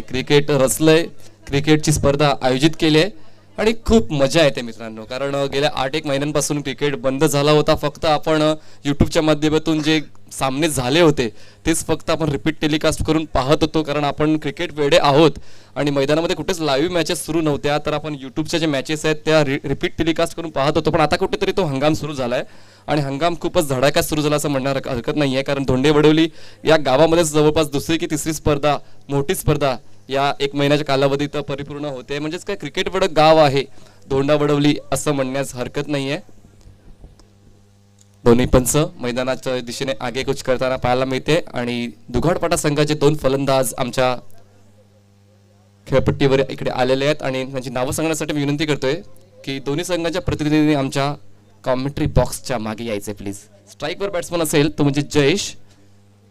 Cricket रचलंय, क्रिकेटची स्पर्धा आयोजित केली आहे आणि खूप मजा येते मित्रांनो. कारण गेल्या 8-1 महिन्यांपासून क्रिकेट बंद झाला होता. फक्त आपण यूट्यूबच्या माध्यमातून जे सामने झाले होते तेच फक्त आपण रिपीट टेलिकास्ट करून पाहत होतो, कारण आपण क्रिकेट वेडे आहोत आणि मैदानामध्ये कुठेच लाईव्ह मॅचेस सुरू नव्हत्या. तर आपण यूट्यूबच्या जे मॅचेस आहेत त्या रिपीट टेलिकास्ट करून पाहत होतो. पण आता कुठेतरी तो हंगाम सुरू झाला आहे आणि हंगाम खूपच धडाक्यात सुरू झाला असं म्हणणार हरकत नाही आहे. कारण धोंडे वडवली या गावामध्येच जवळपास दुसरी की तिसरी स्पर्धा, मोठी स्पर्धा या 1 महिन्याच्या कालावधीत परिपूर्ण होते. म्हणजेच काय क्रिकेट वड गाव आहे धोंडा वडवली असं म्हणण्यास हरकत नाही आहे. दोन्ही पंच मैदानाच्या दिशेने आगेकूच करताना पाहायला मिळते आणि दुघाडपाटा संघाचे 2 फलंदाज आमच्या खेळपट्टीवर इकडे आलेले आहेत आणि त्यांची नावं सांगण्यासाठी मी विनंती करतोय की दोन्ही संघाच्या प्रतिनिधींनी आमच्या कॉमेंट्री बॉक्सच्या मागे यायचे प्लीज. स्ट्राईकवर बॅट्समन असेल तो म्हणजे जयेश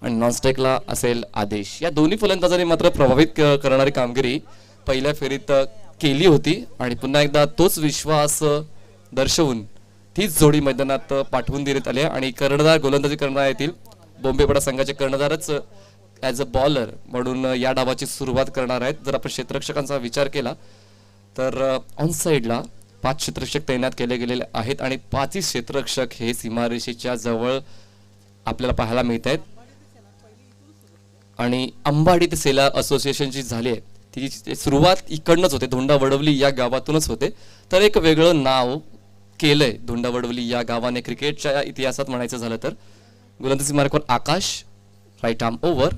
आणि नॉन स्ट्राईकला असेल आदेश. या दोन्ही फलंदाजांनी मात्र प्रभावित करणारी कामगिरी पहिल्या फेरीत केली होती आणि पुन्हा एकदा तोच विश्वास दर्शवून तीच जोडी मैदानात पाठवून देण्यात आली आणि कर्णधार गोलंदाजी करणार येतील बॉम्बेपडा संघाचे कर्णधारच ॲज अ बॉलर म्हणून या डावाची सुरुवात करणार आहेत. जर आपण क्षेत्ररक्षकांचा विचार केला तर ऑन साईडला 5 क्षेत्ररक्षक तैनात केले गेलेले आहेत आणि 5ही क्षेत्ररक्षक हे सीमारेषेच्या जवळ आपल्याला पाहायला मिळत आहेत. आणि अंबाडी ते सेला असोसिएशनची झाली आहे ती सुरुवात इकडनंच होते, धोंडा वडवली या गावातूनच होते. तर एक वेगळं नाव केलंय धोंडा वडवली या गावाने क्रिकेटच्या इतिहासात म्हणायचं झालं तर. गोलंदाजी मार्कवर Akash, right arm over,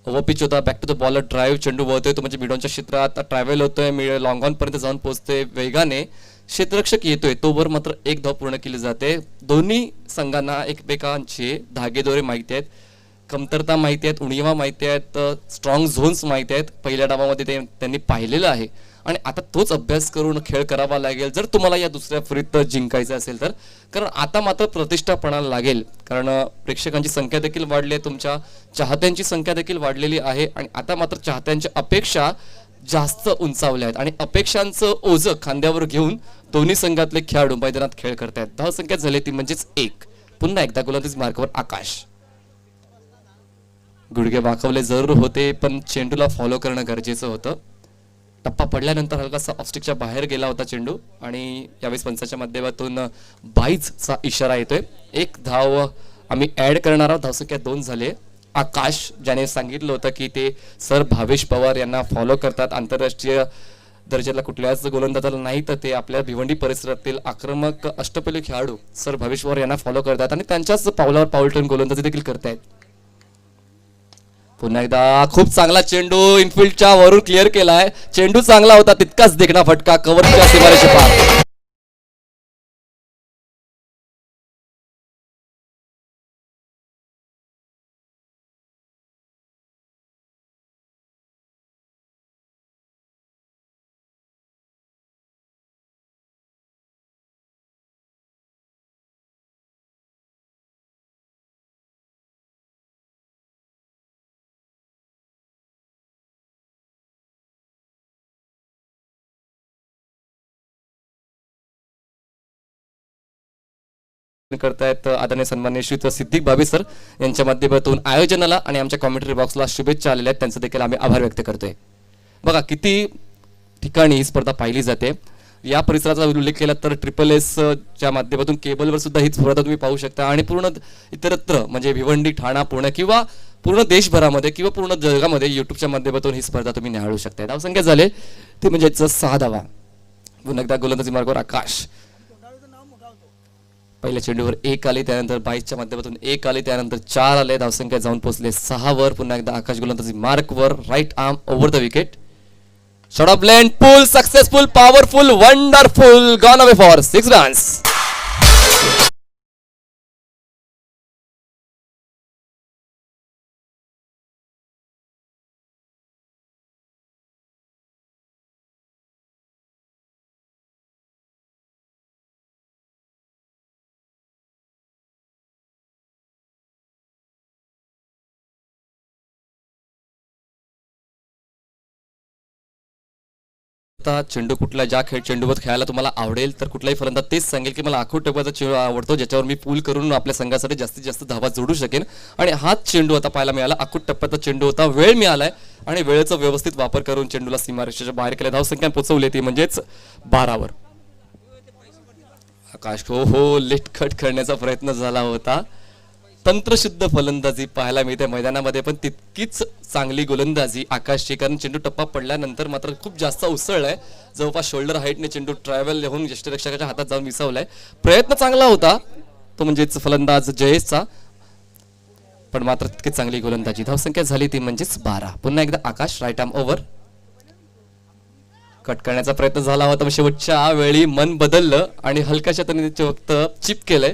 over pitch होता, back to the bowler drive, चेंडू वळतोय तो म्हणजे मिडॉनच्या क्षेत्रात ट्रॅव्हल होतोय, लॉंग ऑन पर्यंत जाऊन पोहोचतोय वेगाने, क्षेत्ररक्षक येतोय तोवर मात्र 1 धाव पूर्ण केली जाते. दोन्ही संघांना एकमेकांचे धागेदोरे माहिती आहेत, कमतरता माहिती आहेत, उणिवा माहिती आहेत, स्ट्रॉंग झोन्स माहिती आहेत. पहिल्या डावामध्ये ते त्यांनी पाहिलेलं आहे आणि आता तोच अभ्यास करून खेळ करावा लागेल जर तुम्हाला या दुसऱ्या फेरीत जिंकायचं असेल तर. कारण आता मात्र प्रतिष्ठा पणाला लागेल, कारण प्रेक्षकांची संख्या देखील वाढली आहे, तुमच्या चाहत्यांची संख्या देखील वाढलेली आहे आणि आता मात्र चाहत्यांच्या अपेक्षा जास्त उंचावल्या आहेत आणि अपेक्षांचं ओझं खांद्यावर घेऊन दोन्ही संघातले खेळाडू मैदानात खेळ करतायत. धावसंख्या झाली ती म्हणजेच 1. पुन्हा एकदा गोलंदाजी मार्कवर आकाश, गुडघे वाकवले जरूर होते पण चेंडूला फॉलो करणं गरजेचं होतं. टप्पा पडल्यानंतर हलकासा ऑफस्टिकच्या बाहेर गेला होता चेंडू आणि यावेळेस पंचाच्या माध्यमातून 22चा इशारा येतोय. 1 धाव आम्ही ऍड करणार आहोत, धावसंख्या 2 झाले. आकाश ज्याने सांगितलं होतं की ते सर भावेश पवार यांना फॉलो करतात, आंतरराष्ट्रीय दर्जाला कुठल्याच गोलंदाजाला नाही तर ते आपल्या भिवंडी परिसरातील आक्रमक अष्टपैलू खेळाडू सर भावेश पवार यांना फॉलो करतात आणि त्यांच्याच पावलावर पाऊल ठेवून गोलंदाजी देखील करतायत. पुन्हा एकदा खूप चांगला चेंडू इनफिल्डच्या वरून क्लिअर केलाय, चेंडू चांगला होता तितकाच देखणा फटका कव्हरच्या सीमारेषे पार. करतायत आदरणीय सन्माननीय श्री सिद्दीक भाभी सर यांच्या माध्यमातून आयोजनाला आणि आमच्या कॉमेंटरी बॉक्सला शुभेच्छा आलेल्या आहेत, त्यांचं देखील आम्ही आभार व्यक्त करतोय. बघा किती ठिकाणी ही स्पर्धा पाहिली जाते. या परिसराचा उल्लेख केला तर SSS च्या माध्यमातून केबलवर सुद्धा ही स्पर्धा तुम्ही पाहू शकता आणि पूर्ण इतरत्र म्हणजे भिवंडी, ठाणा, पुणे किंवा पूर्ण देशभरामध्ये किंवा पूर्ण जगामध्ये युट्यूबच्या माध्यमातून ही स्पर्धा तुम्ही निहाळू शकता. धावसंख्या झाले ते म्हणजे 6 धावा. पुन्हा एकदा गोलंदाजी मार्गावर आकाश, पहिल्या चेंडूवर 1 आले, त्यानंतर 22च्या माध्यमातून 1 आले, त्यानंतर 4 आले, धावसंख्या जाऊन पोहोचले 6 वर. पुन्हा एकदा आकाश गोलंदाजी मार्कवर, right arm over the wicket, short of length, pull successful, powerful, wonderful, gone away for 6 runs. बघता चेंडू कुठला ज्या चेंडूवर खेळायला तुम्हाला आवडेल, तर कुठलाही फलंदाज तेच सांगेल की मला आखूड टप्प्याचा चेंडू आवडतो, ज्याच्यावर मी पूल करून आपल्या संघासाठी जास्तीत जास्त धावा जोडू शकेन. आणि हाच चेंडू आता पाहायला मिळाला. आखूड टप्प्याचा चेंडू होता, वेळ मिळालाय आणि वेळेचा व्यवस्थित वापर करून चेंडूला सीमारेषेच्या बाहेर केल्या, धावसंख्या पोहोचवली ती म्हणजेच 12वर. आकाश हो लेटखट करण्याचा प्रयत्न झाला होता. तंत्रशुद्ध फलंदाजी पाहायला मिळते मैदानामध्ये, पण तितकीच चांगली गोलंदाजी आकाशची, कारण चेंडू टप्पा पडल्यानंतर मात्र खूप जास्त उसळलाय. जवळपास शोल्डर हाईटने चेंडू ट्रॅव्हल होऊन यष्टिरक्षकाच्या हातात जाऊन विसावलाय. प्रयत्न चांगला होता तो म्हणजेच फलंदाज जयेशचा, पण मात्र तितकी चांगली गोलंदाजी. धावसंख्या झाली ती म्हणजेच 12. पुन्हा एकदा आकाश राईट आर्म ओव्हर. कट करण्याचा प्रयत्न झाला होता, शेवटच्या वेळी मन बदललं आणि हलक्याशा त्याने फक्त चिप केलंय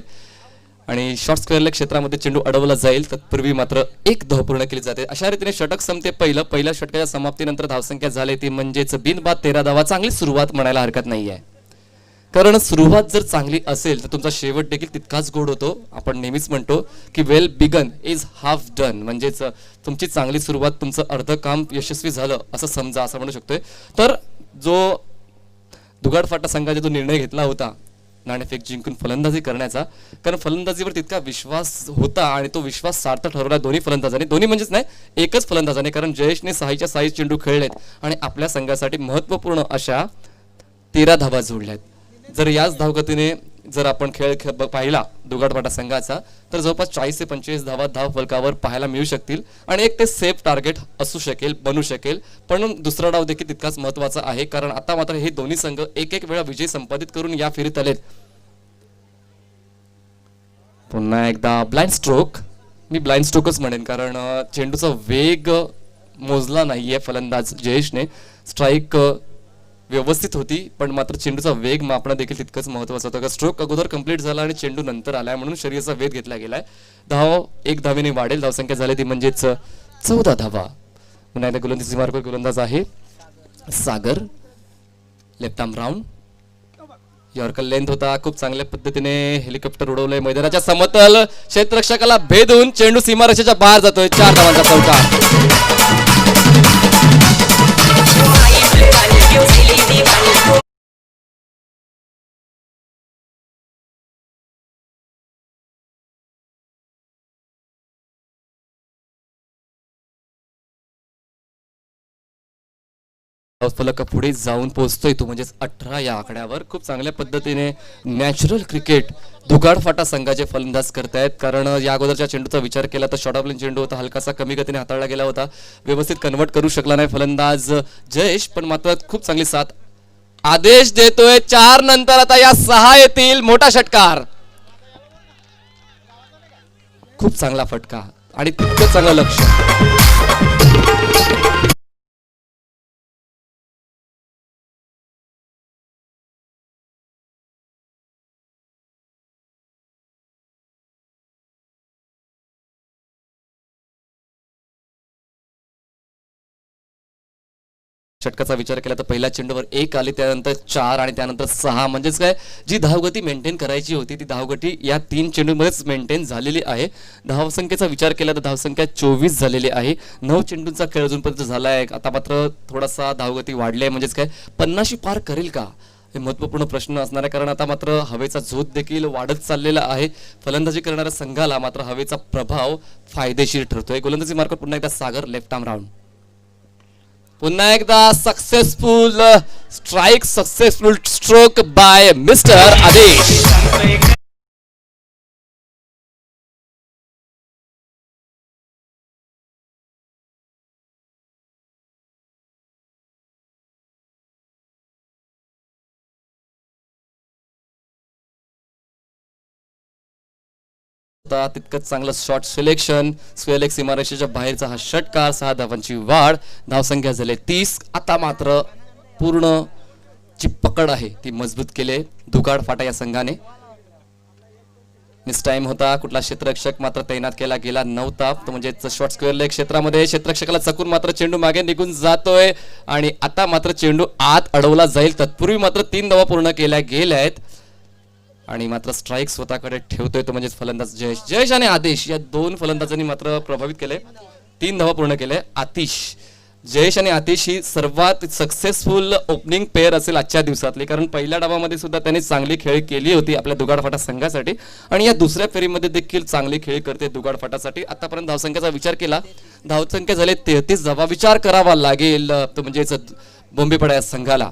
आणि शॉर्ट स्क्वेअर लेग क्षेत्रामध्ये चेंडू अडवला जाईल. तत्पूर्वी मात्र एक धाव पूर्ण केली जाते. अशा रीतीने षटक संपते. पहिल्या षटकाच्या समाप्तीनंतर धावसंख्या झाली ती म्हणजेच बिनबाद 13 धावा. चांगली सुरुवात म्हणायला हरकत नाहीये, कारण सुरुवात जर चांगली असेल तर तुमचा शेवट देखील तितकाच गोड होतो. आपण नेहमीच म्हणतो की well begun is half done, म्हणजेच तुमची चांगली सुरुवात तुमचं अर्ध काम यशस्वी झालं असं समजा, असं म्हणू शकतोय. तर जो दुगाडफाटा संघाने जो निर्णय घेतला होता नाणेफेक जिंकून फलंदाजी करण्याचा, कारण फलंदाजीवर तितका विश्वास होता आणि तो विश्वास सार्थ ठरवला दोन्ही फलंदाजांनी. दोन्ही म्हणजेच नाही, एकच फलंदाजाने, कारण जयेशने 6च्या 6 चेंडू खेळलेत आणि आपल्या संघासाठी महत्त्वपूर्ण अशा 13 धावा जोडल्यात. जर याच धावगतीने जर आपण खेळ पाहिला दुगाडफाटा संघाचा, तर जवळपास 40 ते 25 धावा धाव फलकावर पाहायला मिळू शकतील आणि एक ते सेफ टार्गेट असू शकेल, बनू शकेल. पण दुसरा डाव देखील तितकाच महत्त्वाचा आहे, कारण आता मात्र हे दोन्ही संघ एक वेळा विजय संपादित करून या फेरीत आलेत. पुन्हा एकदा ब्लाइंड स्ट्रोक. मी ब्लाइंड स्ट्रोकच म्हणेन, कारण चेंडूचा वेग मोजला नाहीये फलंदाज जयेशने. स्ट्राईक व्यवस्थित होती, पण मात्र चेंडूचा वेग मापणं देखील तितकंच महत्त्वाचं होतं. स्ट्रोक अगोदर कंप्लीट झाला आणि चेंडू नंतर आलाय, म्हणून शरीराचा वेध घेतला गेलाय. धाव 1 धावेने वाढेल. धावसंख्या झाली ती म्हणजेच 14 धावा. पुन्हा एकदा गोलंदाजी मार्ग गोलंदाज आहे Sagar. Left arm round. Yorker length होता, खूप चांगल्या पद्धतीने हेलिकॉप्टर उडवलंय. मैदानाच्या समतल क्षेत्ररक्षकाला भेदून चेंडू सीमारेषेच्या बाहेर जातोय. 4 धावांचा चौकार. फलक पुढे जाऊन पोहोचतोय तो म्हणजेच 18 या आकड्यावर. खूप चांगल्या पद्धतीने नॅचरल क्रिकेट दुगाडफाटा संघाचे फलंदाज करतायत, कारण या अगोदरच्या चेंडूचा विचार केला तर शॉर्ट ऑफ चेंडू होता, हलकासा कमी गतीने हाताळला गेला होता, व्यवस्थित कन्वर्ट करू शकला नाही फलंदाज जयेश, पण मात्र खूप चांगली साथ आदेश देतोय. 4 नंतर आता या 6 येतील. मोठा षटकार, खूप चांगला फटका आणि तितकं चांगलं लक्ष. षटकाचा विचार केला तर पहिल्या चेंडूवर 1 आली, त्यानंतर 4 आणि त्यानंतर 6, म्हणजेच काय जी धावगती मेंटेन करायची होती ती धावगती या 3 चेंडूंमध्येच मेंटेन झालेली आहे. धावसंख्येचा विचार केला तर धावसंख्या 24 झालेली आहे. 9 चेंडूंचा खेळ अजूनपर्यंत झाला आहे. आता मात्र थोडासा धावगती वाढली आहे, म्हणजेच काय 50 पार करेल का, हे महत्त्वपूर्ण प्रश्न असणार आहे, कारण आता मात्र हवेचा झोत देखील वाढत चाललेला आहे. फलंदाजी करणाऱ्या संघाला मात्र हवेचा प्रभाव फायदेशीर ठरतोय. गोलंदाजी मार्फत पुन्हा एकदा सागर. Left arm round. पुन्हा एकदा successful strike, successful stroke bye mister आदेश. तितकंच चांगलं शॉट सिलेक्शन, स्क्वेअर लेग सीमारेषेच्या बाहेरचा हा षटकार. 6 धावांची वाढ. धावसंख्या झाली 30. आता मात्र पूर्ण जी पकड आहे ती मजबूत केले दुगाडफाटा या संघाने. मिस टाइम होता, कुठला क्षेत्ररक्षक मात्र तैनात केला गेला नव्हता, तो म्हणजे शॉर्ट स्क्वेअर लेग क्षेत्रामध्ये क्षेत्ररक्षकाला चकून मात्र चेंडू मागे निघून जातोय आणि आता मात्र चेंडू आत अडवला जाईल. तत्पूर्वी मात्र 3 धावा पूर्ण केल्या गेल्या आहेत आणि मात्र स्ट्राईक स्वतःकडे ठेवतोय तो म्हणजे फलंदाज जयेश आणि आदेश या 2 फलंदाजांनी मात्र प्रभावित केले. 3 धावा पूर्ण केले. आतिश जयेश आणि आतिश ही सर्वात सक्सेसफुल ओपनिंग पेअर असेल आजच्या दिवसातली, कारण पहिल्या डावामध्ये सुद्धा त्यांनी चांगली खेळी केली होती आपल्या दुगाडफाटा संघासाठी आणि या दुसऱ्या फेरीमध्ये देखील चांगली खेळी करते दुगाडफाटासाठी. आतापर्यंत धावसंख्येचा विचार केला, धावसंख्या झाले 33 धावा. विचार करावा लागेल तो म्हणजेच बोंबेपाडा या संघाला.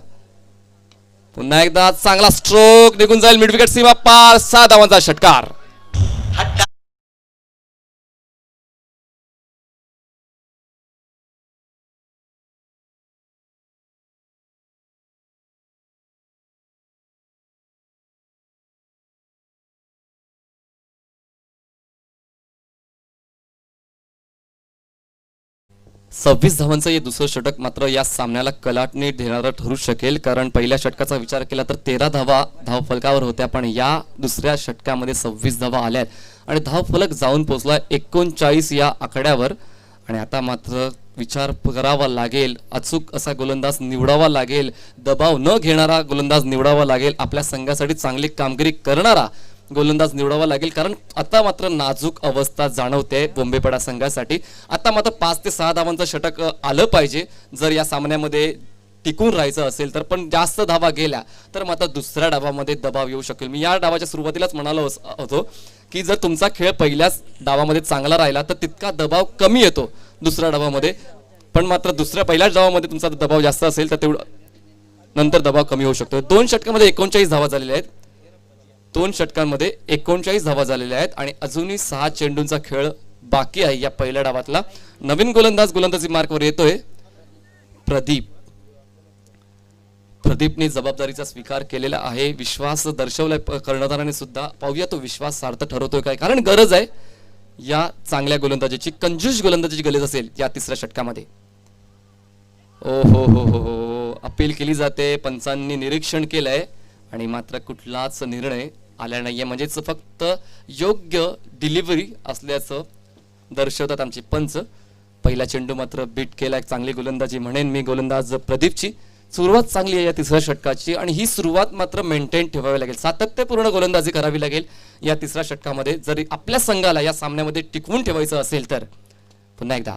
पुन्हा एकदा चांगला स्ट्रोक निघून जाईल मिड विकेट सीमा पार. 6 धावांचा षटकार. 26 धावांचं हे दुसरं षटक मात्र या सामन्याला कलाटणी देणारं ठरू शकेल, कारण पहिल्या षटकाचा विचार केला तर 13 धावा धावफलकावर होत्या, पण या दुसऱ्या षटकामध्ये 26 धावा आल्यात आणि धावफलक जाऊन पोहोचला 39 या आकड्यावर. आणि आता मात्र विचार करावा लागेल, अचूक असा गोलंदाज निवडावा लागेल, दबाव न घेणारा गोलंदाज निवडावा लागेल, आपल्या संघासाठी चांगली कामगिरी करणारा गोलंदाज निवडावा लागेल, कारण आता मात्र नाजूक अवस्था जाणवते बोंबेपाडा संघासाठी. आता मात्र 5 ते 6 धावांचं षटक आलं पाहिजे जर या सामन्यामध्ये टिकून राहायचं असेल तर, पण जास्त धावा गेल्या तर मात्र दुसऱ्या डावामध्ये दबाव येऊ शकेल. मी या डावाच्या सुरुवातीलाच म्हणालो होतो की जर तुमचा खेळ पहिल्याच डावामध्ये चांगला राहिला तर तितका दबाव कमी येतो दुसऱ्या डावामध्ये, पण मात्र पहिल्याच डावामध्ये तुमचा दबाव जास्त असेल तर तेवढं नंतर दबाव कमी होऊ शकतो. 2 षटकांमध्ये 39 धावा झालेल्या आहेत. 2 षटकांमध्ये 39 धावा झालेल्या आहेत आणि अजूनही 6 चेंडूंचा खेळ बाकी आहे या पहिल्या डावातला. नवीन गोलंदाजी मार्कवर येतोय प्रदीप. प्रदीपने जबाबदारीचा स्वीकार केलेला आहे, विश्वास दर्शवलाय कर्णधाराने सुद्धा. पाहूया तो विश्वास सार्थ ठरवतोय काय, कारण गरज आहे या चांगल्या गोलंदाजीची. कंजूस गोलंदाजीची गरज असेल या तिसऱ्या षटकामध्ये. ओ हो हो हो हो, अपील केली जाते, पंचांनी निरीक्षण केलंय आणि मात्र कुठलाच निर्णय आला नाहीये, म्हणजेच फक्त योग्य डिलिव्हरी असल्याचं दर्शवतात आमचे पंच. पहिला चेंडू मात्र बीट केला, चांगली गोलंदाजी म्हणेन मी गोलंदाज प्रदीपची. सुरुवात चांगली आहे या तिसऱ्या षटकाची आणि ही सुरुवात मात्र मेंटेन ठेवावी लागेल, सातत्यपूर्ण गोलंदाजी करावी लागेल या तिसऱ्या षटकामध्ये जर आपल्या संघाला या सामन्यामध्ये टिकवून ठेवायचं असेल तर. पुन्हा एकदा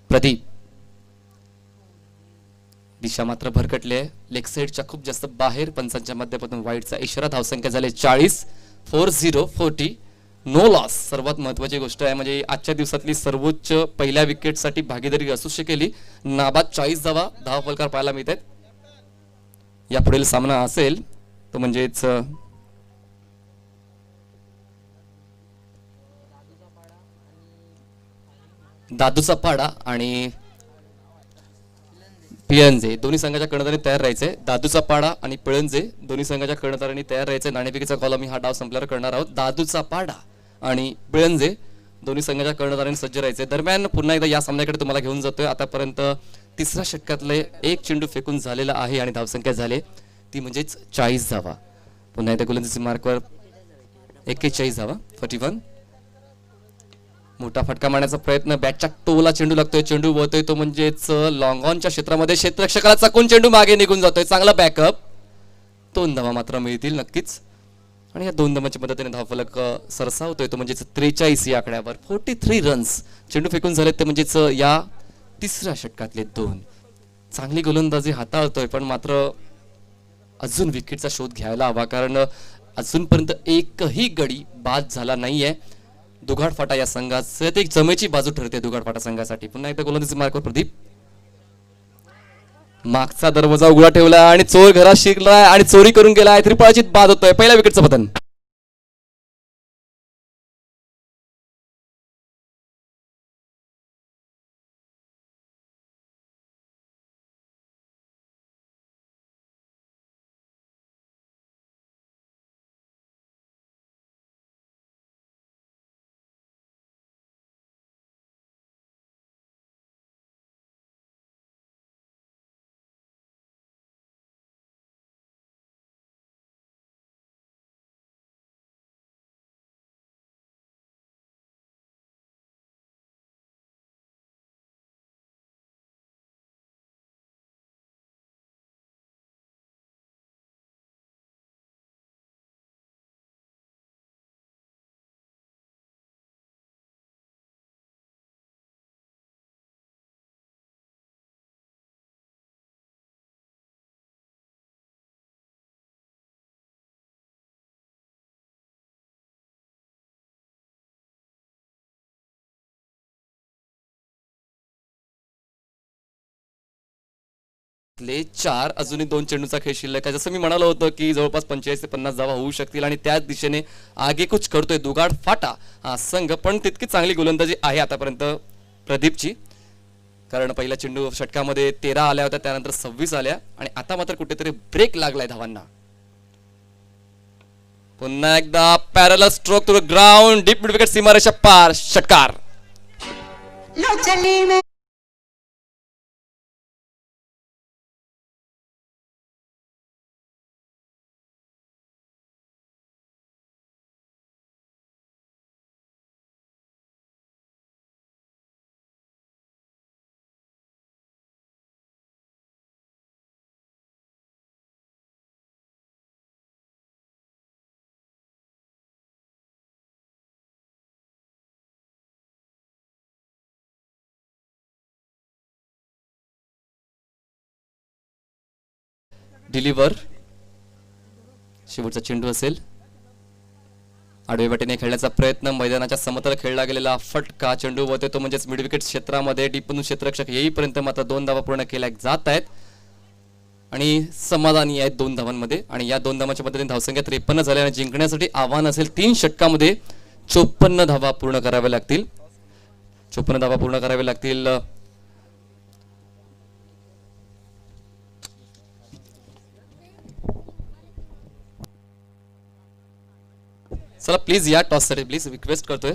प्रदीप. दिशा मात्र भरकटली आहे, लेग साईडच्या खूप जास्त बाहेर, पंचांच्या माध्यमातून वाईडचा इशारा. धावसंख्या झाले 40. 40 नो लॉस. सर्वात महत्वाची गोष्ट आहे म्हणजे आजच्या दिवसातली सर्वोच्च पहिल्या विकेटसाठी भागीदारी असू शकेली. नाबाद 40 धावा धावफलकार पाहायला मिळतात. या पुढील सामना असेल तो म्हणजेच दादूचा पाडा आणि पिळंजे. दोन्ही संघाच्या कर्णधारांनी तयार राहायचंय. दादूचा पाडा आणि पिळंजे दोन्ही संघाच्या कर्णधारांनी तयार राहायचंय. नाणेफेकीचा कॉल आम्ही हा डाव संपल्यावर करणार आहोत. दादूचा पाडा आणि पिळंजे दोन्ही संघाच्या कर्णधारांनी सज्ज राहायचे. दरम्यान पुन्हा एकदा या सामन्याकडे तुम्हाला घेऊन जातोय. आतापर्यंत तिसऱ्या षटकातले एक चेंडू फेकून झालेला आहे आणि धावसंख्या झाली ती म्हणजेच 40 धावा. पुन्हा एकदा गोलंदाजी मार्कवर 41 धावा. 41. मोठा फटका मारण्याचा प्रयत्न, बॅटच्या टोला चेंडू लागतोय, चेंडू वळतोय तो म्हणजेच लॉंग ऑनच्या क्षेत्रामध्ये, क्षेत्ररक्षकाला चाकून चेंडू मागे निघून जातोय. चांगला बॅकअप. 2 धावा मात्र मिळतील नक्कीच आणि या 2 धावांच्या मदतीने धावफलक सरसावतोय तो म्हणजेच 43 या आकड्यावर. 43 रन्स चेंडू फेकून झालेत ते म्हणजेच या तिसऱ्या षटकातले 2. चांगली गोलंदाजी हाताळतोय पण मात्र अजून विकेटचा शोध घ्यायला हवा, कारण अजूनपर्यंत एकही गडी बाद झाला नाहीये. दुगाडफाटा या संघाचं एक जमेची बाजू ठरते दुगाडफाटा संघासाठी. पुन्हा एकदा गोलंदाजी मार्कवर प्रदीप. मागचा दरवाजा उघडा ठेवला आणि चोर घरात शिरलाय आणि चोरी करून गेलाय. त्रिफळाची बाद होतोय. पहिल्या विकेटचं पतन. 4 अजूनही 2 चेंडूचा खेळ शिल्लक आहे. जसं मी म्हणालो होतो की जवळपास 45 ते 50 धावा होऊ शकतील आणि त्याच दिशेने आगेकूच करतोय दुगाड फाटा हा संघ. पण तितकी चांगली गोलंदाजी आहे आतापर्यंत प्रदीपची, कारण पहिल्या चेंडू षटकामध्ये 13 आल्या होत्या, त्यानंतर 26 आल्या आणि आता मात्र कुठेतरी ब्रेक लागलाय धावांना. पुन्हा एकदा पॅरल stroke to the ground, deep mid wicket, सीमारेषा पार, षटकार. डिलिव्हर, शेवटचा चेंडू असेल. आडवे वाटेने खेळण्याचा प्रयत्न, मैदानाच्या समतल खेळला गेलेला फटका, चेंडू होते तो म्हणजेच मिड विकेट क्षेत्रामध्ये डीपमधून क्षेत्ररक्षक येईपर्यंत मात्र 2 धावा पूर्ण केल्या जात आहेत आणि समाधानी आहेत 2 धावांमध्ये. आणि या 2 धावांच्या मदतीने धावसंख्या 53 झाल्या आणि जिंकण्यासाठी आव्हान असेल 3 षटकामध्ये 54 धावा पूर्ण कराव्या लागतील. 54 धावा पूर्ण कराव्या लागतील. चला प्लीज या टॉससाठी प्लीज रिक्वेस्ट करतोय.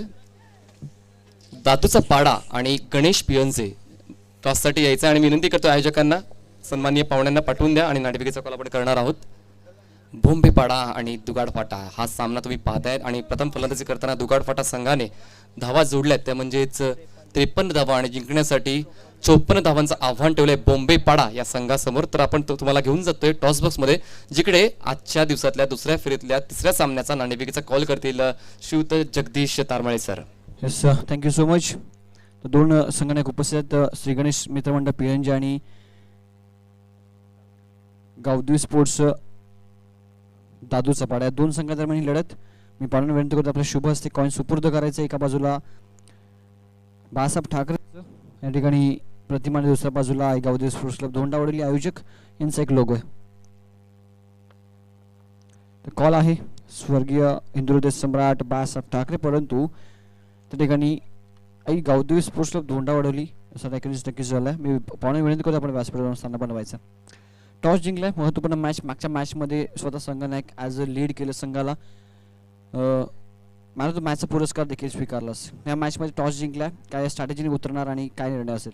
दादूचा पाडा आणि गणेश पियनचे टॉससाठी यायचं आणि विनंती करतोय आयोजकांना, सन्माननीय पाहुण्यांना पाठवून द्या आणि नाणेफेकीचा कॉल आपण करणार आहोत. बोंबेपाडा आणि दुगाडफाटा हा सामना तुम्ही पाहतायत आणि प्रथम फलंदाजी करताना दुगाडफाटा संघाने धावा जोडल्यात, त्या म्हणजेच 53 धावा आणि जिंकण्यासाठी 54 धावांचं आव्हान ठेवलंय बोंबेपाडा या संघासमोर. तर आपण तुम्हाला घेऊन जातोय टॉस बॉक्स मध्ये, जिकडे आजच्या दिवसातल्या दुसऱ्या फेरीतल्या 3ऱ्या सामन्याचा नाणेफेकीचा कॉल करतील श्रीयुत Jagdish Tarmale sir. Yes thank you so much. 2 संघटक उपस्थित श्री गणेश मित्रमंडळ पिळंजे आणि गावदेवी स्पोर्ट्स दादू चपाडा या 2 संघादरम्यान ही लढत. मी पाहून विनंती करतो आपल्या शुभ हस्ते कॉइन सुपूर्द करायचं. एका बाजूला बाळासाहेब ठाकरे या ठिकाणी प्रतिमा, दुसऱ्या बाजूला गावदेवी स्पोर्ट्स क्लब धोंडावडील आयोजक यांचा एक लोगो आहे. तर कॉल आहे स्वर्गीय हिंदू हृदय सम्राट बाळासाहेब ठाकरे, परंतु त्या ठिकाणी आई गावदेवी स्पोर्ट्स क्लब धोंडावडली असा नक्कीच झाला. मी पाहुणे विनंती करतो आपण व्यासपीठ जाऊन स्थान बनवायचं. टॉस जिंकलाय, महत्त्वपूर्ण मॅच. मागच्या मॅचमध्ये स्वतः संघनायक ॲज अ लीड केलं संघाला, मला तो मॅचचा पुरस्कार देखील स्वीकारला. या मॅचमध्ये टॉस जिंकलाय, काय स्ट्रॅटेजीने उतरणार आणि काय निर्णय असेल?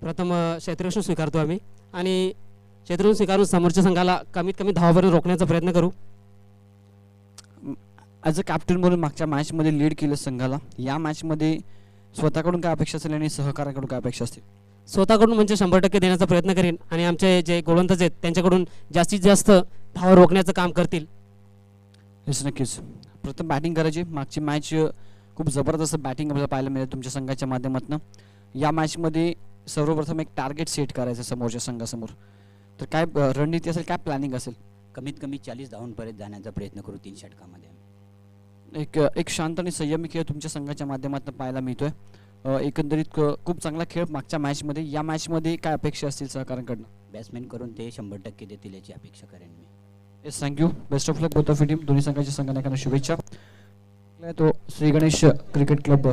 प्रथम क्षेत्ररक्षण स्वीकारतो आम्ही आणि क्षेत्ररक्षण स्वीकारून समोरच्या संघाला कमीत कमी धावापर्यंत रोखण्याचा प्रयत्न करू. ॲज अ कॅप्टन म्हणून मागच्या मॅचमध्ये लीड केलं संघाला, या मॅचमध्ये स्वतःकडून काय अपेक्षा असेल आणि सहकार्याकडून काय अपेक्षा असतील? स्वतःकडून म्हणजे 100% देण्याचा प्रयत्न करेन आणि आमचे जे गोलंदाज आहेत त्यांच्याकडून जास्तीत जास्त धावा रोखण्याचं काम करतील. हेच नक्कीच. प्रथम बॅटिंग करायची. मागची मॅच खूप जबरदस्त बॅटिंग आपल्याला पाहायला मिळेल तुमच्या संघाच्या माध्यमातून. या मॅचमध्ये सर्वप्रथम एक टार्गेट सेट करायचं समोरच्या संघासमोर, तर काय रणनीती असेल, काय प्लॅनिंग असेल? कमीत कमी 40 धावांपर्यंत जाण्याचा प्रयत्न करू 3 षटकामध्ये. एक शांत आणि संयमी खेळ तुमच्या संघाच्या माध्यमातून पाहायला मिळतोय. एकंदरीत खूप चांगला खेळ मागच्या मॅचमध्ये. या मॅचमध्ये काय अपेक्षा असतील सहकाऱ्यांकडनं? बॅट्समॅन करून ते 100% देतील याची अपेक्षा करेन मी. Yes thank you. Best of luck both of team. दोन्ही संघाच्या संघानायकांना शुभेच्छा. तो श्री गणेश क्रिकेट क्लब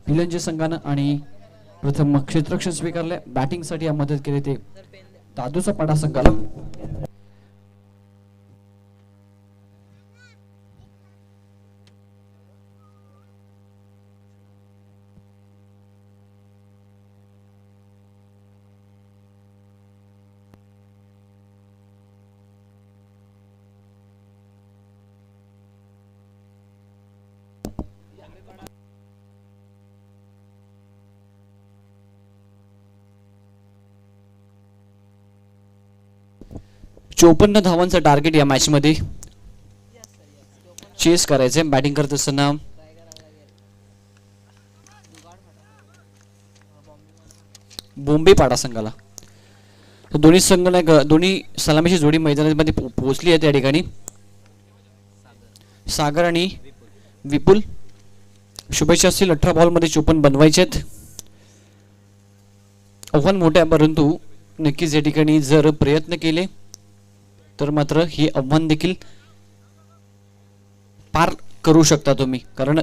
पिलंजे संघानं आणि प्रथम क्षेत्ररक्षण स्वीकारले. बॅटिंगसाठी मदत केली ते दादूचा पाडा संघाला. चोपन्न धावांचं टार्गेट या मॅच मध्ये चेस करायचंय. बॅटिंग करत असताना बोंबेपाडा संघाला दोन्ही संघटक दोन्ही सलामीची जोडी मैदानामध्ये पोहोचली आहे. त्या ठिकाणी सागर आणि विपुल शुभेच्छा असतील. 18 बॉलमध्ये 54 बनवायचे आहेत. आव्हान मोठे आहे, परंतु नक्कीच या ठिकाणी जर प्रयत्न केले तर मात्र हे आव्हान देखील पार करू शकता तुम्ही, कारण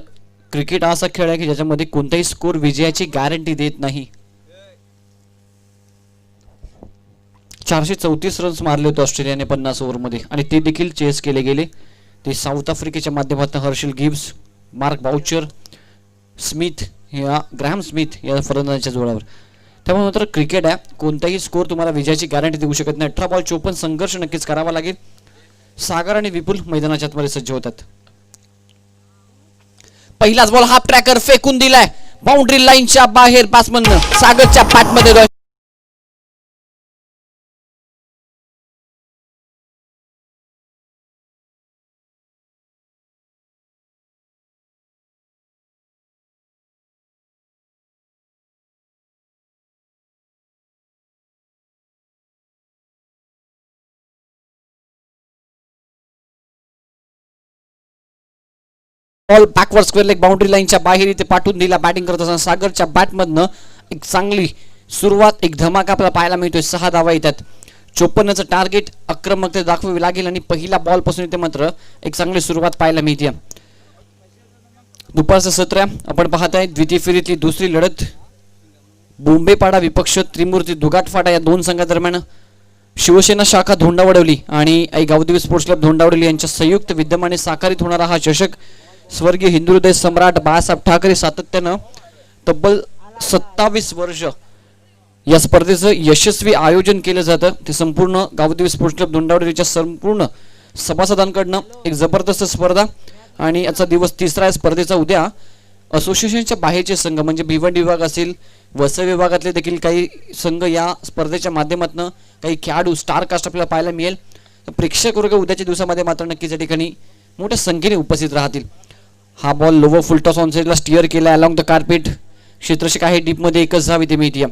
क्रिकेट हा असा खेळ आहे की ज्याच्यामध्ये कोणताही स्कोर विजयाची गॅरंटी देत नाही. 434 रन्स मारले होते ऑस्ट्रेलियाने 50 ओव्हरमध्ये आणि ते देखील चेस केले गेले. ते साऊथ आफ्रिकेच्या माध्यमातून Herschelle Gibbs, Mark Boucher, Smith या ग्रॅहम स्मिथ या फलंदाजांच्या जोरावर. त्यामुळे मात्र क्रिकेट आहे, कोणताही स्कोर तुम्हाला विजयाची गॅरंटी देऊ शकत नाही. 18 बॉल 54 संघर्ष नक्कीच करावा लागेल. सागर आणि विपुल मैदानाच्या आतमध्ये सज्ज होतात. पहिलाच बॉल हाफ ट्रॅकर फेकून दिलाय बाउंड्री लाईनच्या बाहेर. बॅट्समन सागरच्या बॅटमध्ये ball backward square leg boundary लाईनच्या बाहेर इथे पाठवून दिला. बॅटिंग करत असताना सागरच्या बॅटमधनं एक चांगली सुरुवात, एक धमाका आपल्याला पाहायला मिळतोय. 6 धावा येतात. 54चं टार्गेट आक्रमकता दाखवावी लागेल आणि पहिला बॉल पासून इथे मात्र एक चांगली सुरुवात पाहायला मिळते. दुपारचं सत्र आपण पाहताय. द्वितीय फेरीतली दुसरी लढत बोंबेपाडा विपक्ष त्रिमूर्ती दुगाटफाटा या दोन संघादरम्यान शिवसेना शाखा धोंडावडवली आणि गावदेवी स्पोर्ट्स क्लब धोंडावडवली यांच्या संयुक्त विद्यमाने साकारित होणारा हा चषक स्वर्गीय हिंदू हृदय सम्राट बाळासाहेब ठाकरे सातत्यानं तब्बल 27 वर्ष या स्पर्धेचं यशस्वी आयोजन केलं जातं. ते संपूर्ण गावदेवी स्पोर्ट्स क्लब धोंडावडीच्या संपूर्ण सभासदांकडनं एक जबरदस्त स्पर्धा आणि याचा दिवस तिसरा आहे. स्पर्धेचा उद्या असोसिएशनच्या बाहेरचे संघ म्हणजे भिवंडी विभाग असेल, वसई विभागातले देखील काही संघ या स्पर्धेच्या माध्यमातून काही खेळाडू स्टार कास्ट आपल्याला पाहायला मिळेल. प्रेक्षक वर्ग उद्याच्या दिवसामध्ये मात्र नक्कीच या ठिकाणी मोठ्या संख्येने उपस्थित राहतील. हा बॉल लोवर फुलटॉस ऑन साइडला स्टिअर केला अलॉंग द कार्पेट. क्षेत्ररक्षक आहे डीपमध्ये, एकच धाव इथे मिळते.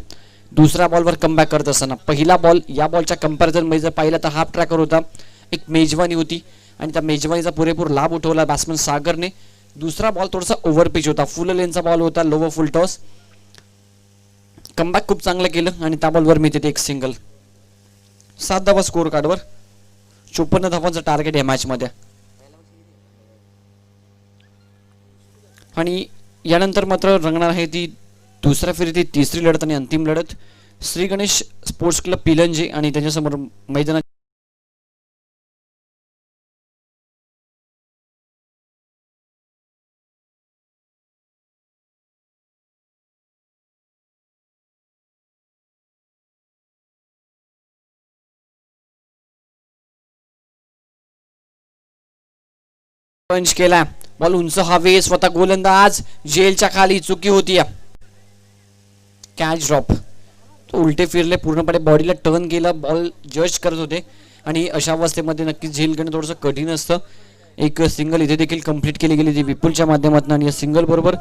दुसऱ्या बॉलवर कमबॅक करत असताना पहिला बॉल या बॉलच्या कंपॅरिझन मध्ये जर पाहिलं तर हाफ ट्रॅकर होता, एक मेजवानी होती आणि त्या मेजवानीचा पुरेपूर लाभ उठवला बॅट्समन सागरने. दुसरा बॉल थोडासा ओव्हरपिच होता, फुल लेनचा बॉल होता, लोवर फुलटॉस. कमबॅक खूप चांगलं केलं आणि त्या बॉलवर मिळते एक सिंगल. 7 धावा स्कोर कार्डवर, 54 धावांचं टार्गेट या मॅच मध्ये. आणि यानंतर मात्र रंगणार आहे ती दुसऱ्या फेरीतील तिसरी लढत आणि अंतिम लढत. श्री गणेश स्पोर्ट्स क्लब पिलंजे आणि त्यांच्यासमोर मैदानात पंच केला. बॉल उंच हवे, स्वतः गोलंदाज जेलच्या खाली, चुकी होती. कॅच ड्रॉप, उलटे फिरले, पूर्णपणे बॉडीला टर्न केला. बॉल जज करत होते आणि अशा अवस्थेमध्ये नक्कीच झेल घेणं थोडंसं कठीण असतं. एक सिंगल इथे देखील कंप्लीट केली गेली ती विपुलच्या माध्यमातून आणि या सिंगल बरोबर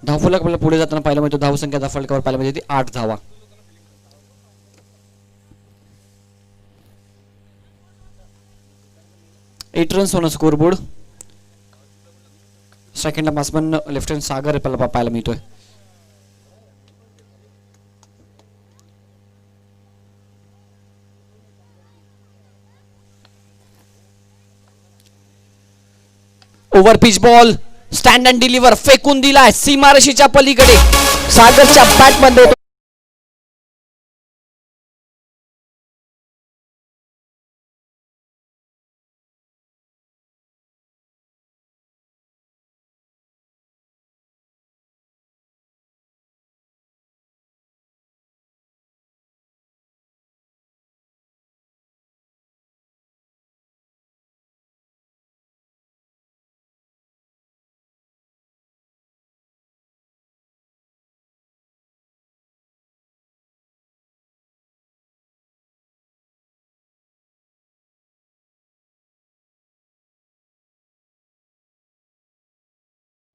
धावफलक आपल्याला पुढे जाताना पाहायला मिळतो. धावसंख्या धावफलकावर पाहायला मिळते ती 8 धावा. Eight runs on score board. सेकंडला बॅट्समन लेफ्ट हँड सागर आपल्याला पाहायला मिळतोय. Over pitch ball, stand and deliver फेकून दिलाय सीमारेषेच्या पलीकडे. सागरच्या बॅटमध्ये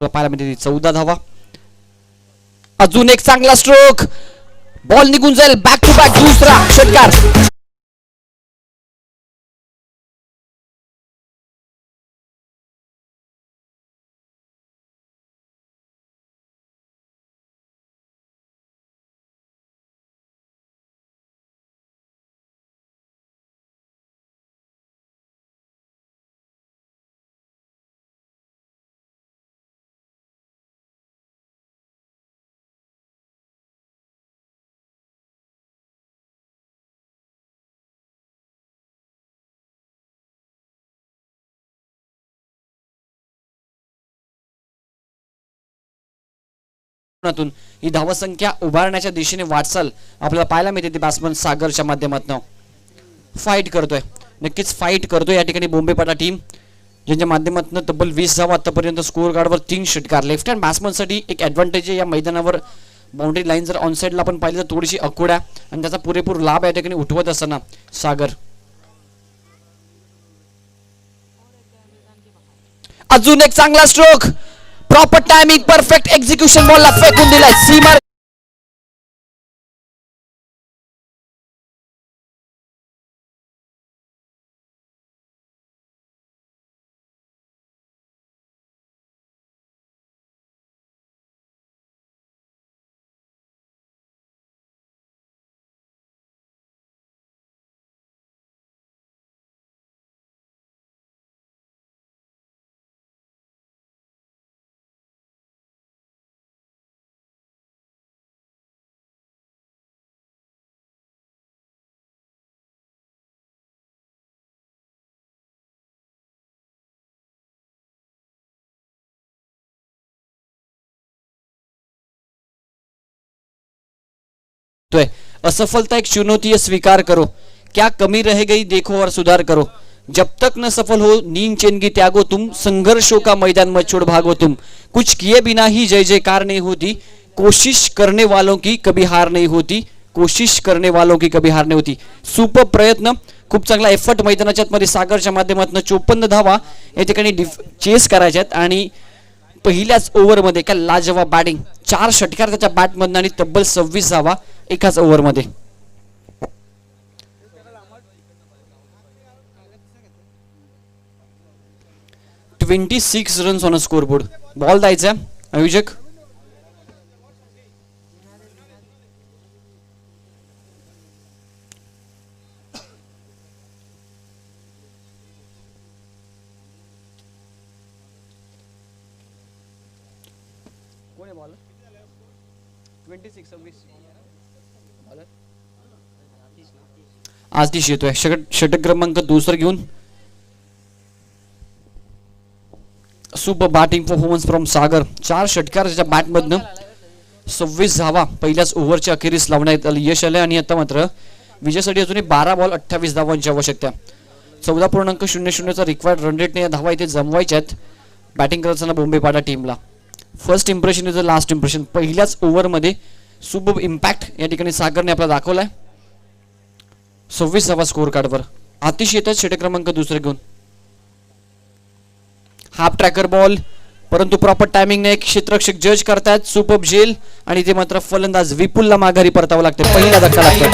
पाहायला मिळते 14 धावा. अजून एक चांगला स्ट्रोक, बॉल निघून जाईल. बॅक टू बॅक दुसरा षटकार. ही धावसंख्या उभारण्याच्या दिशेने वाटचाल आपल्याला पाहायला मिळते ती बॅट्समन सागरच्या माध्यमातून फाईट करतोय, नक्कीच फाईट करतोय या ठिकाणी बोंबेपाडा टीम, ज्यांच्या माध्यमातून तब्बल 20 धावा आतापर्यंत स्कोअर कार्डवर 3 षटकार. लेफ्ट हँड बॅट्समनसाठी एक ॲडव्हान्टेज आहे या मैदानावर. बाउंड्री लाईन जर ऑनसाईडला आपण पाहिलं तर थोडीशी अकोड्या आणि त्याचा पुरेपूर लाभ या ठिकाणी उठवत असताना सागर. अजून एक चांगला stroke, proper timing, perfect execution, बॉलला फेकून दिलाय सीमार. असफलता एक चुनौती है, स्वीकार करो, क्या कमी रह गई देखो और सुधार करो, जब तक न सफल हो नींद चैन की त्यागो तुम, संघर्षों का मैदान मत छोड़ भागो तुम, कुछ किए बिना ही जय जयकार नहीं होती, कोशिश करने वालों की कभी हार नहीं होती, कोशिश करने वालों की कभी हार नहीं होती. सुपर प्रयत्न, खूप चांगला एफर्ट मैदानाच्या मध्ये सागरच्या माध्यमातून 54 धावा या ठिकाणी चेस करायच्यात आणि पहिल्याच ओव्हरमध्ये काय लाजवाब बॅटिंग, 4 षटकार त्याच्या बॅटमधून आणि तब्बल 26 धावा एकाच ओव्हरमध्ये. ₹26 ऑन अ स्कोरबोर्ड. बॉल द्यायचा आयोजक. आतिश येतोय षटक क्रमांक 2 घेऊन. सुपर बॅटिंग परफॉर्मन्स फ्रॉम सागर. 4 षटकार त्याच्या बॅटमधनं 26 धावा पहिल्याच ओव्हरच्या अखेरीस लावण्यात यश आले आणि आता मात्र विजयासाठी अजूनही 12 बॉल 28 धावांची आवश्यकता. 14.00 रिक्वायर्ड रन रेटने या धावा इथे जमवायच्यात बॅटिंग करताना बोंबेपाडा टीमला. First impression is the last impression. पहिल्याच ओव्हरमध्ये सुपर इम्पॅक्ट या ठिकाणी सागरने आपला दाखवलाय. 26 धावा स्कोर कार्डवर. आतिश येतात षटक क्रमांक 2 घेऊन. हाफ ट्रॅकर बॉल, परंतु प्रॉपर टायमिंग ने क्षेत्ररक्षक जज करतायत. सुपर झेल आणि ते मात्र फलंदाज विपुलला माघारी परतावं लागते. पहिला धक्का लागतो.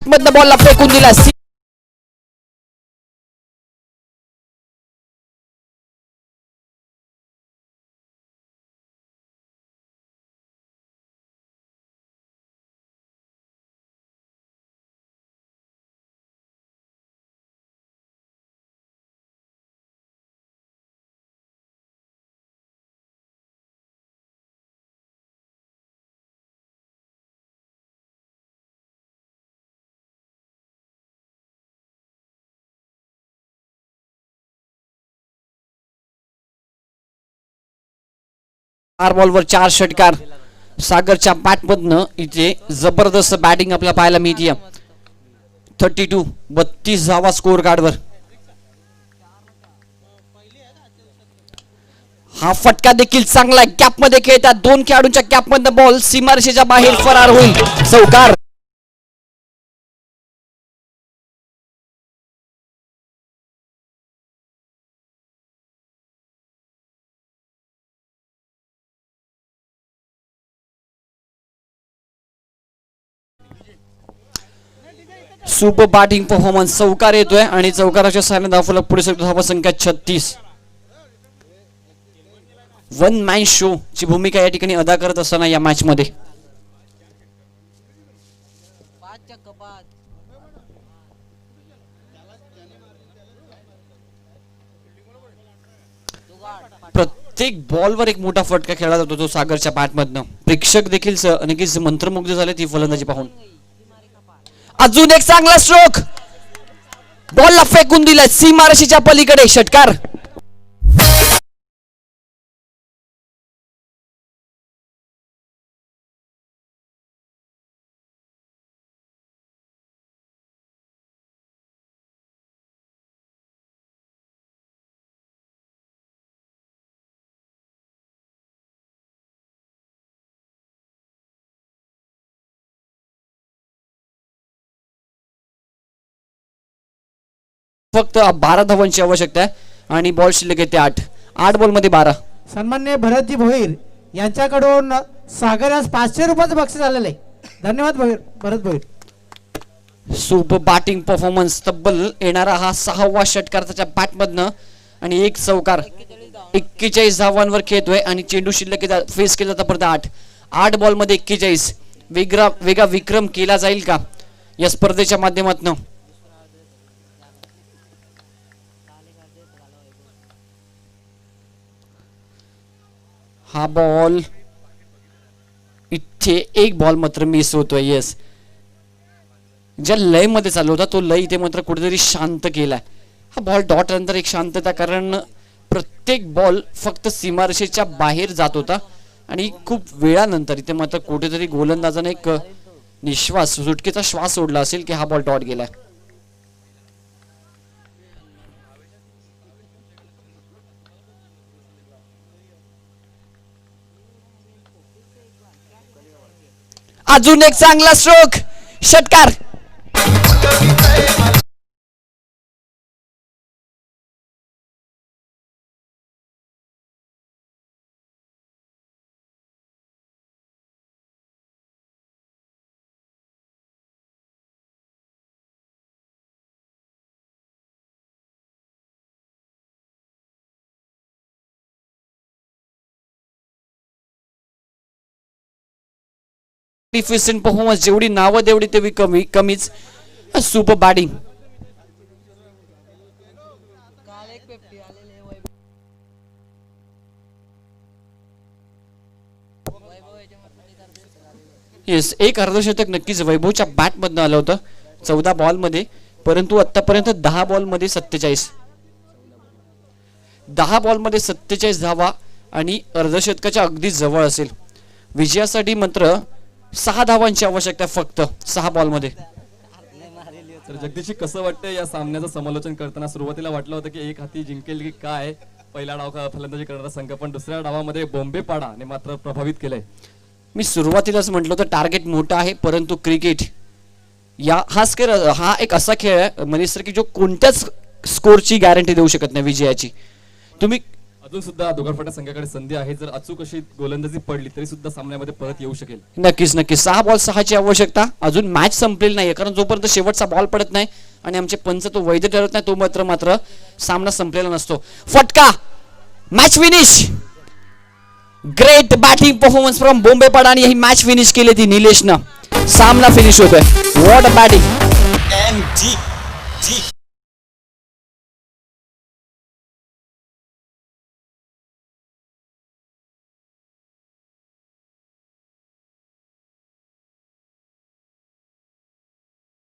मधनं बॉलला फेकून दिला. बॉलवर 4 षटकार सागरच्या बॅटमधनं इथे जबरदस्त बॅटिंग आपल्याला पाहायला मिळते. 32 धावा स्कोर कार्डवर. हा फटका देखील चांगला गॅप मध्ये खेळतात. 2 खेळाडूंच्या गॅप मधनं बॉल सीमारेषेच्या बाहेर फरार होईल. चौकार. Super batting performance. चौकार येतोय आणि चौकाराच्या सहाय्याने धावफलक पुढे सरकतो. धावा संख्या 36. वन मॅन शो ची भूमिका या ठिकाणी अदा करत असताना या मॅच मध्ये प्रत्येक बॉलवर एक मोठा फटका खेळला जातो तो सागरच्या बॅटमधनं. प्रेक्षक देखील नक्कीच मंत्रमुग्ध झाले ती फलंदाजी पाहून. अजून एक चांगला स्ट्रोक. बॉलला फेकून दिला सीमारेषेच्या पलीकडे. षटकार. फक्त 12 धावांची आवश्यकता आहे आणि बॉल शिल्लक येते 8 बॉल मध्ये 12. सन्माननीय भरतजी भोईर यांच्याकडून सागर आज 500 रुपयाचं बक्षीस आलेलं आहे. धन्यवाद Bharat Bhoir. Super batting performance. तब्बल येणारा हा 6वा षटकार त्याच्या बॅटमधनं आणि एक चौकार. 41 धावांवर खेळतोय आणि चेंडू शिल्लक फेस केला जाता परत 8 बॉल मध्ये 41. वेगळा विक्रम केला जाईल का या स्पर्धेच्या माध्यमातून. हा बॉल इथे एक बॉल मात्र मिस होतोय. येस, ज्या लय मध्ये चालू होता तो लय इथे मात्र कुठेतरी शांत केलाय. हा बॉल डॉट नंतर एक शांतता, कारण प्रत्येक बॉल फक्त सीमारेषेच्या बाहेर जात होता आणि खूप वेळानंतर इथे मात्र कुठेतरी गोलंदाजाने एक निश्वास सुटकेचा श्वास सोडला असेल की हा बॉल डॉट गेलाय. अजून एक चांगला स्ट्रोक. षटकार. Deficient performance. जेवढी नावं तेवढी ते कमीच. Super batting. येस, एक अर्धशतक नक्कीच वैभवच्या बॅट मधनं आलं होतं 14 बॉल मध्ये, परंतु आतापर्यंत 10 बॉल मध्ये 47. 10 बॉल मध्ये 47 धावा आणि अर्धशतकाच्या अगदी जवळ असेल. विजयासाठी मात्र 6 धावांची आवश्यकता फक्त 6 बॉल मध्ये. तर जगदीशजी कसं वाटतं या सामन्याचं समालोचन करताना? सुरुवातीला वाटलं होतं की एक हाती जिंकेल की काय पहिला डाव फलंदाजी करणारा संघ, पण दुसऱ्या डावामध्ये बॉम्बे पाडाने मात्र प्रभावित केलंय. मी सुरुवातीलाच म्हटलं होतं टार्गेट मोठं आहे, परंतु क्रिकेट हा एक असा खेळ आहे मनीष सर की जो कोणत्याच स्कोरची गॅरंटी देऊ शकत नाही विजयाची. तुम्ही अजून सुद्धा दुगारफाटा संघाकडे संधी आहे. जर अचूक अशी गोलंदाजी पडली तरी सुद्धा सामन्यामध्ये परत येऊ शकेल. नक्कीच 6 बॉल 6 ची आवश्यकता. अजून मॅच संपलेली नाहीये, कारण जोपर्यंत शेवटचा बॉल पडत नाही आणि आमचे पंच तो वैध ठरत नाही तो मात्र सामना संपलेला नसतो. फटका. Match finish. Great batting performance from Bombay पाडा आणि ही मॅच फिनिश केली ती निलेशनं. सामना फिनिश होतोय. What a batting.